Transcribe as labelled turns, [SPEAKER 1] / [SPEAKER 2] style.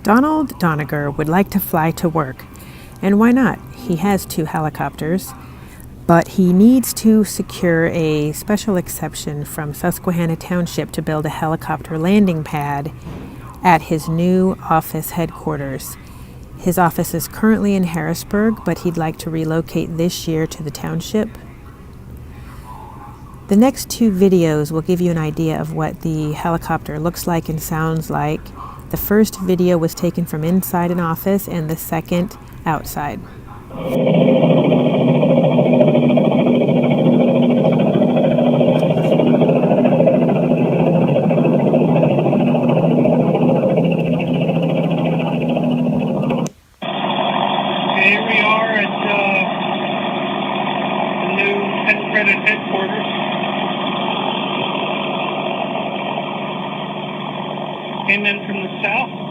[SPEAKER 1] Donald Donagher would like to fly to work, and why not? He has 2 helicopters, but he needs to secure a special exception from Susquehanna Township to build a helicopter landing pad at his new office headquarters. His office is currently in Harrisburg, but he'd like to relocate this year to the township. The next 2 videos will give you an idea of what the helicopter looks like and sounds like. The first video was taken from inside an office and the second outside.
[SPEAKER 2] Here we are at the new PennLive headquarters. Came in from the south.